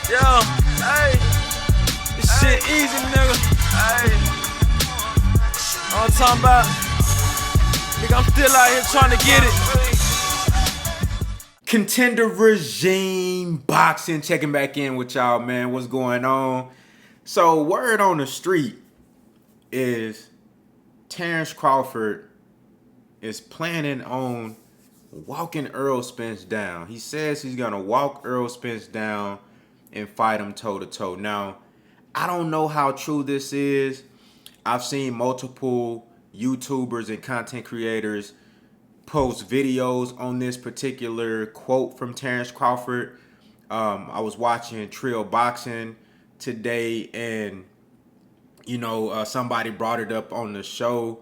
Yo, hey, this shit easy, nigga. Hey, all I'm talking about, nigga, I'm still out here trying to get it. Contender Regime Boxing, checking back in with y'all, man. What's going on? So, word on the street is Terence Crawford is planning on walking Errol Spence down. He says he's gonna walk Errol Spence down and fight him toe to toe. Now, I don't know how true this is. I've seen multiple YouTubers and content creators post videos on this particular quote from Terence Crawford. I was watching Trill Boxing today, and somebody brought it up on the show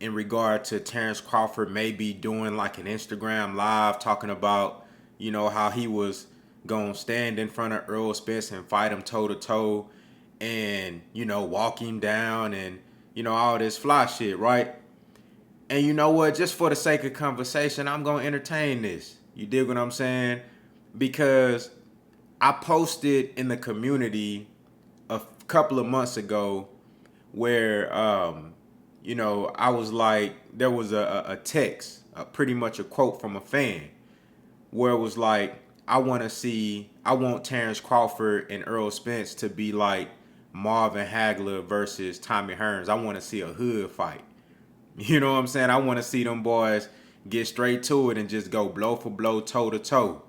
in regard to Terence Crawford maybe doing like an Instagram live talking about, how he was going to stand in front of Errol Spence and fight him toe to toe and, walk him down and, all this fly shit, right? And you know what? Just for the sake of conversation, I'm going to entertain this. You dig what I'm saying? Because I posted in the community a couple of months ago where, I was like, there was a text, pretty much a quote from a fan, where it was like, I want Terence Crawford and Errol Spence to be like Marvin Hagler versus Tommy Hearns. I want to see a hood fight. You know what I'm saying? I want to see them boys get straight to it and just go blow for blow, toe to toe.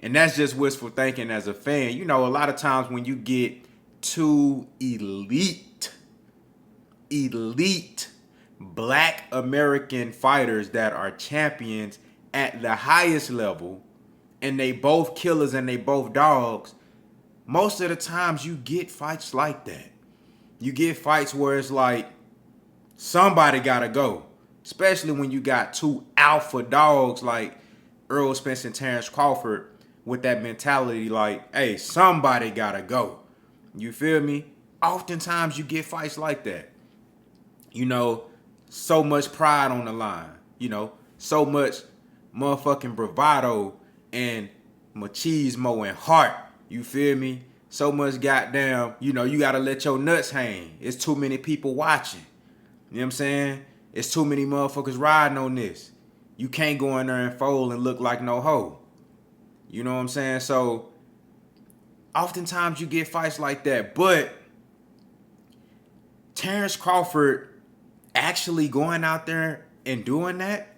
And that's just wishful thinking as a fan. A lot of times when you get two elite Black American fighters that are champions at the highest level, and they both killers and they both dogs, most of the times you get fights like that. You get fights where it's like somebody gotta go, especially when you got two alpha dogs like Errol Spence and Terence Crawford with that mentality like, hey, somebody gotta go. You feel me? Oftentimes you get fights like that. So much pride on the line. So much motherfucking bravado and machismo and heart. You feel me? So much goddamn, you gotta let your nuts hang. It's too many people watching. You know what I'm saying? It's too many motherfuckers riding on this. You can't go in there and fold and look like no hoe. You know what I'm saying? So, oftentimes you get fights like that. But Terence Crawford actually going out there and doing that,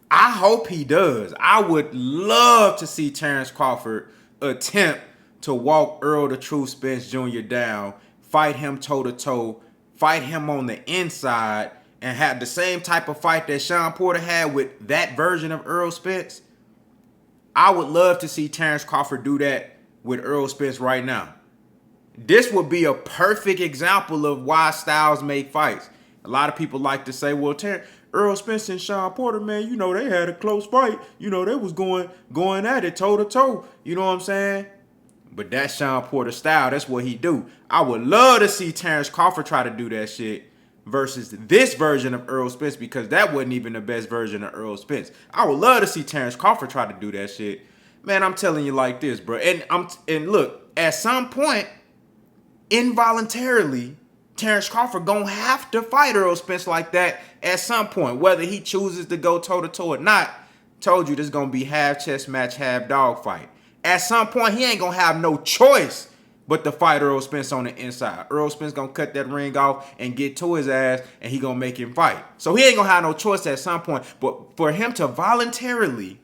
I hope he does. I would love to see Terence Crawford attempt to walk Errol the True Spence Jr. down, fight him toe to toe, fight him on the inside, and have the same type of fight that Sean Porter had with that version of Errol Spence. I would love to see Terence Crawford do that with Errol Spence right now. This would be a perfect example of why styles make fights. A lot of people like to say, well, Errol Spence and Sean Porter, man, they had a close fight. They was going at it toe to toe. You know what I'm saying? But that's Sean Porter style. That's what he do. I would love to see Terence Crawford try to do that shit versus this version of Errol Spence, because that wasn't even the best version of Errol Spence. I would love to see Terence Crawford try to do that shit. Man, I'm telling you like this, bro. And look, at some point, involuntarily, Terence Crawford gonna have to fight Errol Spence like that at some point, whether he chooses to go toe to toe or not. Told you this gonna be half chess match, half dog fight. At some point, he ain't gonna have no choice but to fight Errol Spence on the inside. Errol Spence gonna cut that ring off and get to his ass, and he gonna make him fight. So he ain't gonna have no choice at some point. But for him to voluntarily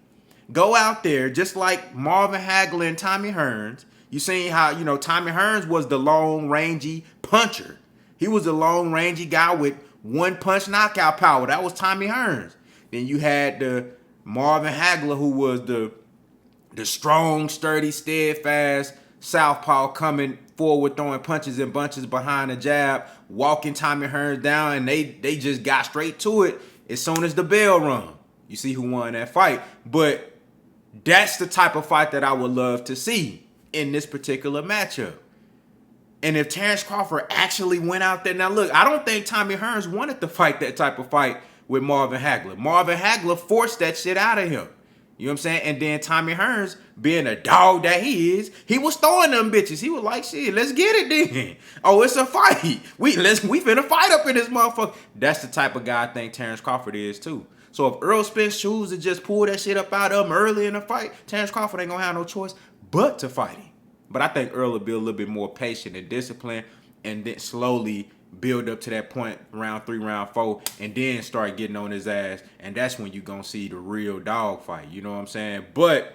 go out there, just like Marvin Hagler and Tommy Hearns, you seen how, Tommy Hearns was the long, rangy puncher. He was the long, rangy guy with one punch knockout power. That was Tommy Hearns. Then you had the Marvin Hagler, who was the strong, sturdy, steadfast southpaw coming forward, throwing punches and bunches behind the jab, walking Tommy Hearns down, and they just got straight to it as soon as the bell rung. You see who won that fight. But that's the type of fight that I would love to see in this particular matchup. And if Terence Crawford actually went out there, now look, I don't think Tommy Hearns wanted to fight that type of fight with Marvin Hagler. Marvin Hagler forced that shit out of him. You know what I'm saying? And then Tommy Hearns, being a dog that he is, he was throwing them bitches. He was like, shit, let's get it then. Oh, it's a fight. We finna fight up in this motherfucker. That's the type of guy I think Terence Crawford is too. So if Errol Spence chooses to just pull that shit up out of him early in the fight, Terence Crawford ain't gonna have no choice but to fight him. But I think Earl will be a little bit more patient and disciplined, and then slowly build up to that point, round 3, round 4, and then start getting on his ass. And that's when you're going to see the real dog fight. You know what I'm saying? But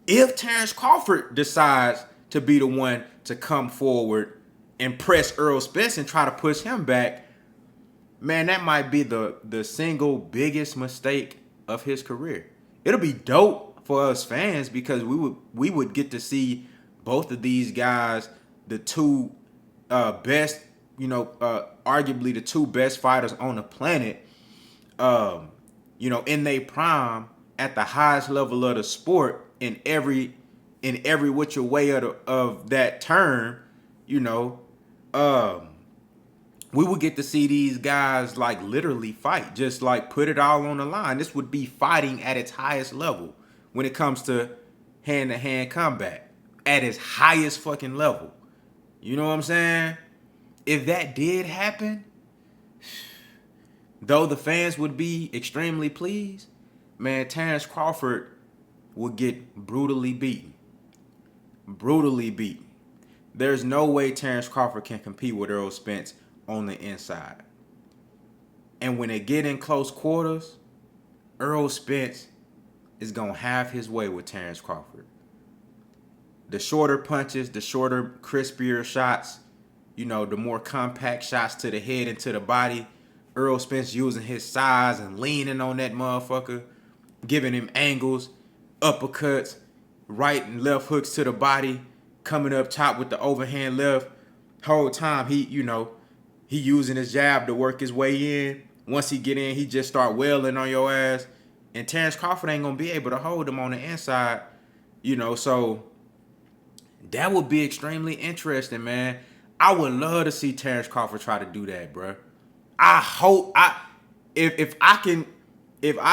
if Terence Crawford decides to be the one to come forward and press Errol Spence and try to push him back, man, that might be the single biggest mistake of his career. It'll be dope for us fans because we would get to see both of these guys, the two best, arguably the two best fighters on the planet, in their prime at the highest level of the sport in every which way of that term, we would get to see these guys like literally fight, just like put it all on the line. This would be fighting at its highest level when it comes to hand-to-hand combat at its highest fucking level. You know what I'm saying? If that did happen, though the fans would be extremely pleased, man, Terence Crawford would get brutally beaten. Brutally beaten. There's no way Terence Crawford can compete with Errol Spence on the inside. And when they get in close quarters, Errol Spence is going to have his way with Terence Crawford. The shorter punches, the shorter, crispier shots, the more compact shots to the head and to the body. Errol Spence using his size and leaning on that motherfucker, giving him angles, uppercuts, right and left hooks to the body, coming up top with the overhand left. Whole time he using his jab to work his way in. Once he get in, he just start wailing on your ass. And Terence Crawford ain't gonna be able to hold him on the inside, so that would be extremely interesting, man. I would love to see Terence Crawford try to do that, bro. I hope if I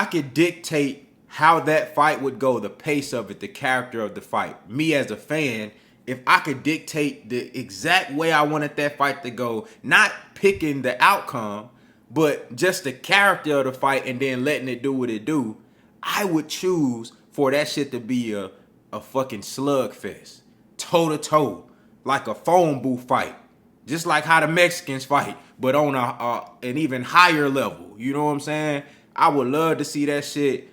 could dictate how that fight would go, the pace of it, the character of the fight, me as a fan, if I could dictate the exact way I wanted that fight to go, not picking the outcome, but just the character of the fight and then letting it do what it do, I would choose for that shit to be a fucking slugfest. Toe-to-toe. Like a phone booth fight. Just like how the Mexicans fight, but on an even higher level. You know what I'm saying? I would love to see that shit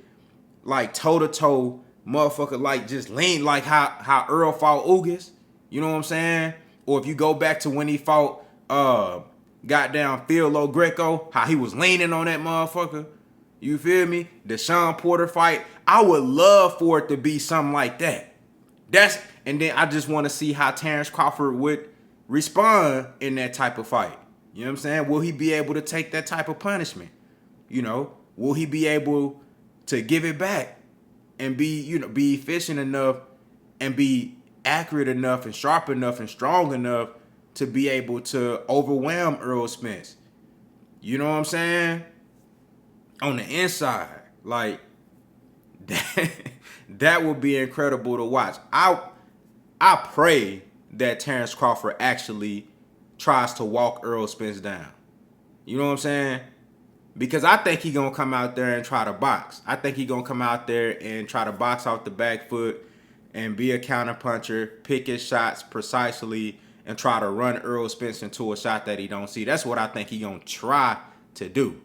like toe-to-toe, motherfucker, like just lean like how Earl fought Ugas. You know what I'm saying? Or if you go back to when he fought goddamn Phil Greco, how he was leaning on that motherfucker. You feel me? The Sean Porter fight. I would love for it to be something like that. And then I just want to see how Terence Crawford would respond in that type of fight. You know what I'm saying? Will he be able to take that type of punishment? Will he be able to give it back and be efficient enough and be accurate enough and sharp enough and strong enough to be able to overwhelm Errol Spence? You know what I'm saying? On the inside, like that would be incredible to watch. I pray that Terence Crawford actually tries to walk Errol Spence down. You know what I'm saying? Because I think he's going to come out there and try to box. I think he's going to come out there and try to box off the back foot and be a counterpuncher, pick his shots precisely, and try to run Errol Spence into a shot that he don't see. That's what I think he's going to try to do.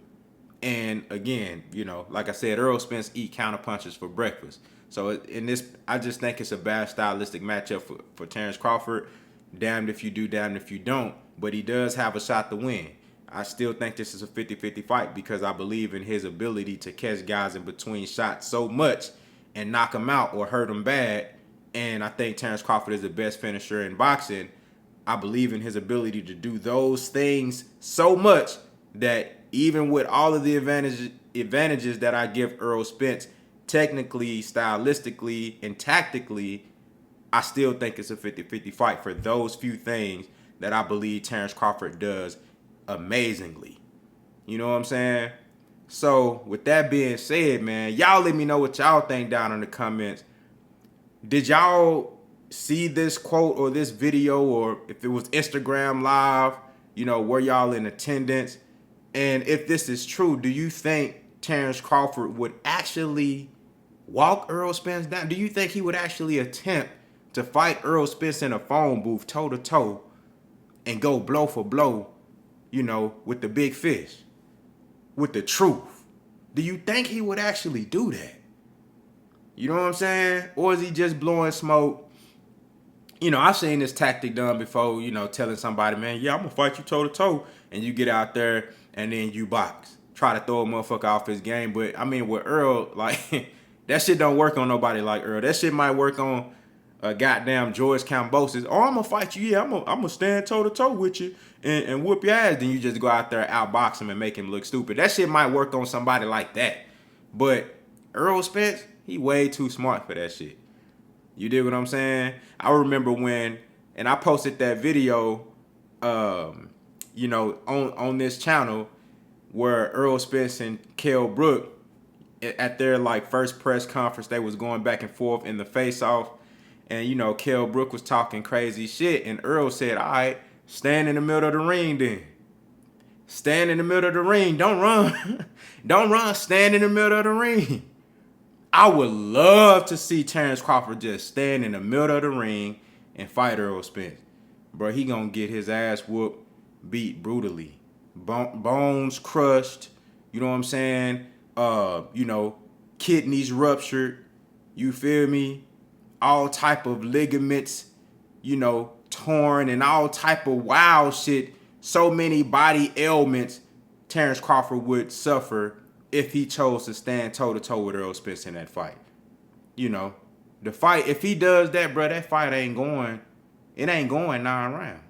And again, like I said, Errol Spence eat counterpunches for breakfast. So in this, I just think it's a bad stylistic matchup for Terence Crawford. Damned if you do, damned if you don't. But he does have a shot to win. I still think this is a 50-50 fight because I believe in his ability to catch guys in between shots so much and knock them out or hurt them bad. And I think Terence Crawford is the best finisher in boxing. I believe in his ability to do those things so much that even with all of the advantages that I give Errol Spence, technically, stylistically, and tactically, I still think it's a 50-50 fight for those few things that I believe Terence Crawford does amazingly. You know what I'm saying? So with that being said, man, y'all let me know what y'all think down in the comments. Did y'all see this quote or this video, or if it was Instagram live, you know, were y'all in attendance? And if this is true, do you think Terence Crawford would actually walk Errol Spence down? Do you think he would actually attempt to fight Errol Spence in a phone booth toe to toe and go blow for blow, you know, with the big fish, with the truth? Do you think he would actually do that? You know what I'm saying? Or is he just blowing smoke? You know, I've seen this tactic done before, you know, telling somebody, man, yeah, I'm going to fight you toe to toe. And you get out there and then you box. Try to throw a motherfucker off his game. But, I mean, with Earl, like, that shit don't work on nobody like Earl. That shit might work on a goddamn George Kambosos. Oh, I'm going to fight you. Yeah, I'm going to stand toe to toe with you and whoop your ass. Then you just go out there and outbox him and make him look stupid. That shit might work on somebody like that. But Errol Spence, he way too smart for that shit. You dig what I'm saying? I remember when, and I posted that video, you know, on this channel where Errol Spence and Kell Brook, at their like first press conference, they was going back and forth in the face-off. And, you know, Kell Brook was talking crazy shit. And Earl said, all right, stand in the middle of the ring then. Stand in the middle of the ring. Don't run. Don't run. Stand in the middle of the ring. I would love to see Terence Crawford just stand in the middle of the ring and fight Errol Spence. Bro, he gonna get his ass whooped, beat brutally. Bones crushed. You know what I'm saying? You know, kidneys ruptured. You feel me? All type of ligaments, you know, torn and all type of wild shit. So many body ailments Terence Crawford would suffer if he chose to stand toe-to-toe with Errol Spence in that fight. You know, the fight, if he does that, bro, that fight ain't going 9 rounds.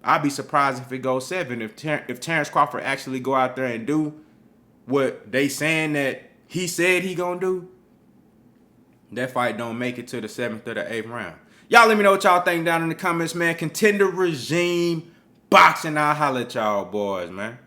I'd be surprised if it goes 7. If Terence Crawford actually go out there and do what they saying that he said he gonna do, that fight don't make it to the 7th or the 8th round. Y'all let me know what y'all think down in the comments, man. Contender regime boxing. I'll holler at y'all boys, man.